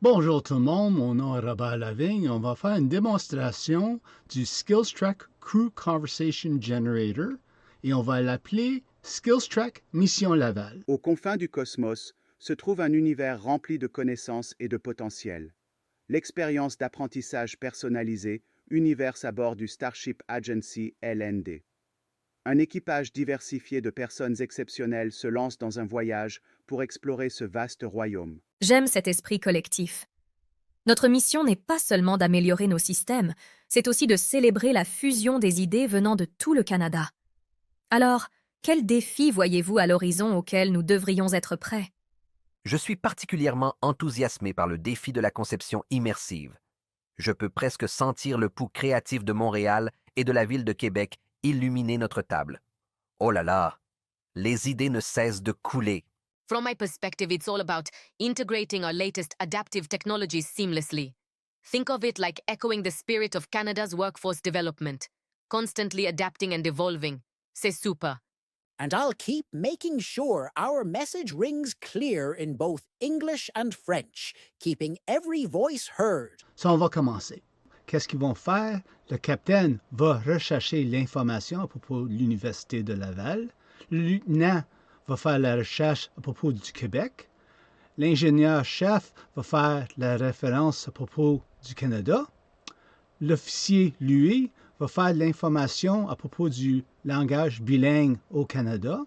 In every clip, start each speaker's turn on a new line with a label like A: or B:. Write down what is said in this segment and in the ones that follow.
A: Bonjour tout le monde, mon nom est Robert Lavigne. On va faire une démonstration du SkillsTrack Crew Conversation Generator et on va l'appeler SkillsTrack Mission Laval.
B: Aux confins du cosmos se trouve un univers rempli de connaissances et de potentiel. L'expérience d'apprentissage personnalisé Univers à bord du Starship Agency LND. Un équipage diversifié de personnes exceptionnelles se lance dans un voyage pour explorer ce vaste royaume.
C: J'aime cet esprit collectif. Notre mission n'est pas seulement d'améliorer nos systèmes, c'est aussi de célébrer la fusion des idées venant de tout le Canada. Alors, quels défis voyez-vous à l'horizon auxquels nous devrions être prêts?
D: Je suis particulièrement enthousiasmé par le défi de la conception immersive. Je peux presque sentir le pouls créatif de Montréal et de la ville de Québec illuminer notre table. Oh là là, les idées ne cessent de couler.
E: From my perspective, it's all about integrating our latest adaptive technologies seamlessly. Think of it like echoing the spirit of Canada's workforce development, constantly adapting and evolving. C'est super.
F: And I'll keep making sure our message rings clear in both English and French, keeping every voice heard.
A: Ça, on va commencer. Qu'est-ce qu'ils vont faire? Le capitaine va rechercher l'information à propos de l'Université de Laval. Le lieutenant va faire la recherche à propos du Québec. L'ingénieur-chef va faire la référence à propos du Canada. L'officier, lui, va faire l'information à propos du langage bilingue au Canada.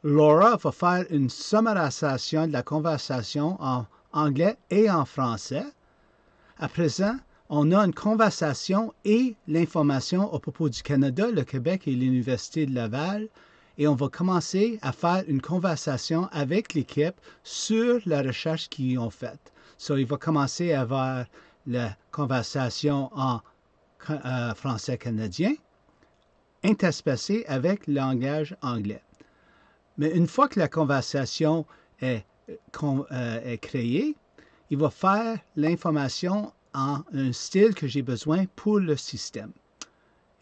A: Laura va faire une sommarisation de la conversation en anglais et en français. À présent, on a une conversation et l'information à propos du Canada, le Québec et l'Université de Laval. Et on va commencer à faire une conversation avec l'équipe sur la recherche qu'ils ont faite. So, il va commencer à avoir la conversation en français canadien, interspacée avec le langage anglais. Mais une fois que la conversation est créée, il va faire l'information en un style que j'ai besoin pour le système.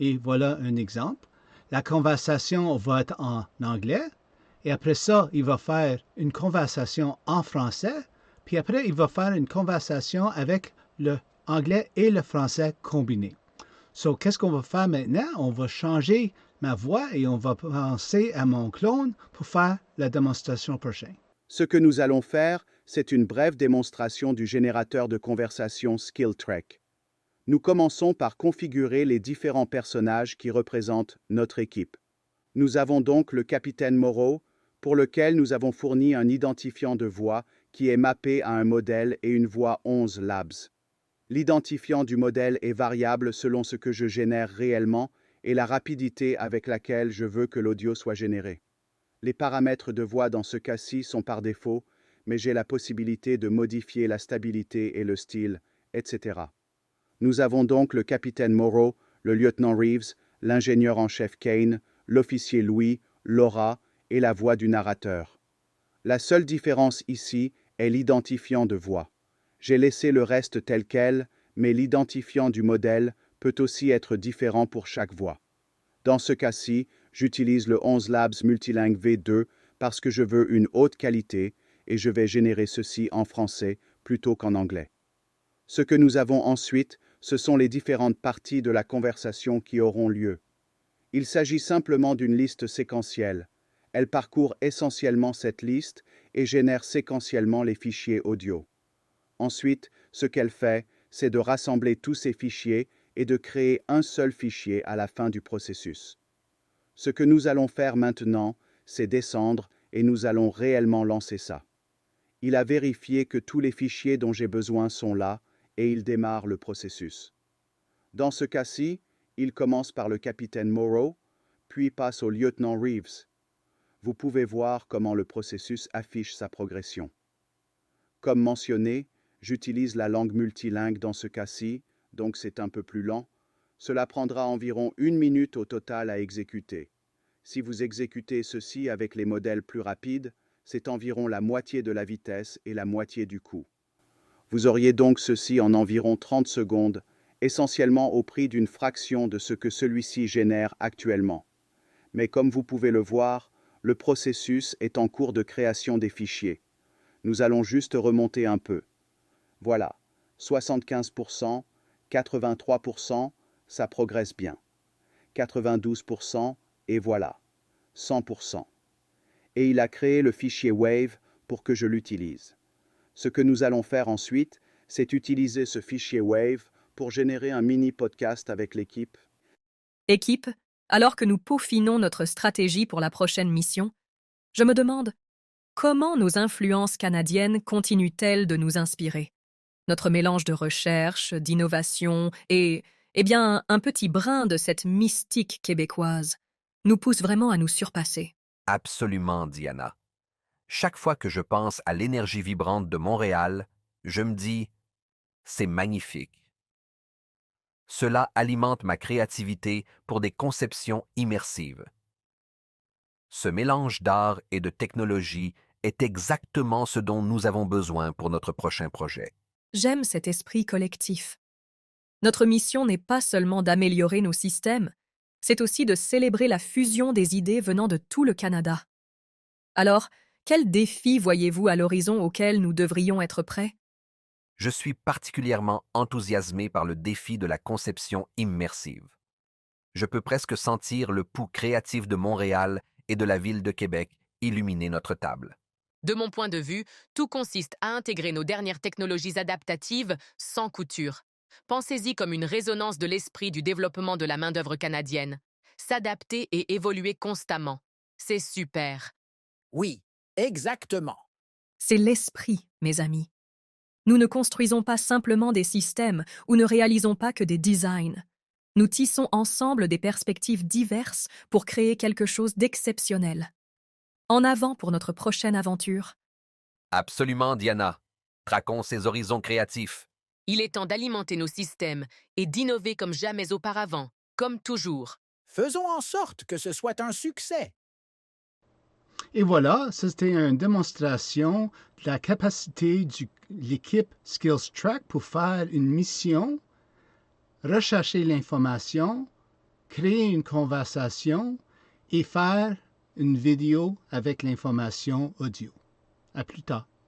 A: Et voilà un exemple. La conversation va être en anglais, et après ça, il va faire une conversation en français, puis après, il va faire une conversation avec l'anglais et le français combinés. So, qu'est-ce qu'on va faire maintenant? On va changer ma voix et on va penser à mon clone pour faire la démonstration prochaine.
B: Ce que nous allons faire, c'est une brève démonstration du générateur de conversation SkillTrack. Nous commençons par configurer les différents personnages qui représentent notre équipe. Nous avons donc le capitaine Moreau, pour lequel nous avons fourni un identifiant de voix qui est mappé à un modèle et une voix 11 labs. L'identifiant du modèle est variable selon ce que je génère réellement et la rapidité avec laquelle je veux que l'audio soit généré. Les paramètres de voix dans ce cas-ci sont par défaut, mais j'ai la possibilité de modifier la stabilité et le style, etc. Nous avons donc le capitaine Moreau, le lieutenant Reeves, l'ingénieur en chef Kane, l'officier Louis, Laura et la voix du narrateur. La seule différence ici est l'identifiant de voix. J'ai laissé le reste tel quel, mais l'identifiant du modèle peut aussi être différent pour chaque voix. Dans ce cas-ci, j'utilise le 11 Labs Multilingue V2 parce que je veux une haute qualité et je vais générer ceci en français plutôt qu'en anglais. Ce que nous avons ensuite, ce sont les différentes parties de la conversation qui auront lieu. Il s'agit simplement d'une liste séquentielle. Elle parcourt essentiellement cette liste et génère séquentiellement les fichiers audio. Ensuite, ce qu'elle fait, c'est de rassembler tous ces fichiers et de créer un seul fichier à la fin du processus. Ce que nous allons faire maintenant, c'est descendre et nous allons réellement lancer ça. Il a vérifié que tous les fichiers dont j'ai besoin sont là et il démarre le processus. Dans ce cas-ci, il commence par le capitaine Moreau, puis passe au lieutenant Reeves. Vous pouvez voir comment le processus affiche sa progression. Comme mentionné, j'utilise la langue multilingue dans ce cas-ci, donc c'est un peu plus lent. Cela prendra environ 1 minute au total à exécuter. Si vous exécutez ceci avec les modèles plus rapides, c'est environ la moitié de la vitesse et la moitié du coût. Vous auriez donc ceci en environ 30 secondes, essentiellement au prix d'une fraction de ce que celui-ci génère actuellement. Mais comme vous pouvez le voir, le processus est en cours de création des fichiers. Nous allons juste remonter un peu. Voilà, 75%, 83%, ça progresse bien. 92%, et voilà, 100%. Et il a créé le fichier Wave pour que je l'utilise. Ce que nous allons faire ensuite, c'est utiliser ce fichier Wave pour générer un mini-podcast avec l'équipe.
C: Équipe, alors que nous peaufinons notre stratégie pour la prochaine mission, je me demande comment nos influences canadiennes continuent-elles de nous inspirer? Notre mélange de recherche, d'innovation et, bien, un petit brin de cette mystique québécoise nous pousse vraiment à nous surpasser.
D: Absolument, Diana. Chaque fois que je pense à l'énergie vibrante de Montréal, je me dis, c'est magnifique. Cela alimente ma créativité pour des conceptions immersives. Ce mélange d'art et de technologie est exactement ce dont nous avons besoin pour notre prochain projet.
C: J'aime cet esprit collectif. Notre mission n'est pas seulement d'améliorer nos systèmes, c'est aussi de célébrer la fusion des idées venant de tout le Canada. Alors, quels défis voyez-vous à l'horizon auxquels nous devrions être prêts?
D: Je suis particulièrement enthousiasmé par le défi de la conception immersive. Je peux presque sentir le pouls créatif de Montréal et de la ville de Québec illuminer notre table.
E: De mon point de vue, tout consiste à intégrer nos dernières technologies adaptatives sans couture. Pensez-y comme une résonance de l'esprit du développement de la main-d'œuvre canadienne. S'adapter et évoluer constamment. C'est super.
F: Oui, exactement.
C: C'est l'esprit, mes amis. Nous ne construisons pas simplement des systèmes ou ne réalisons pas que des designs. Nous tissons ensemble des perspectives diverses pour créer quelque chose d'exceptionnel. En avant pour notre prochaine aventure.
D: Absolument, Diana. Traquons ces horizons créatifs.
E: Il est temps d'alimenter nos systèmes et d'innover comme jamais auparavant, comme toujours.
F: Faisons en sorte que ce soit un succès.
A: Et voilà, c'était une démonstration de la capacité de l'équipe Skills Track pour faire une mission, rechercher l'information, créer une conversation et faire une vidéo avec l'information audio. À plus tard.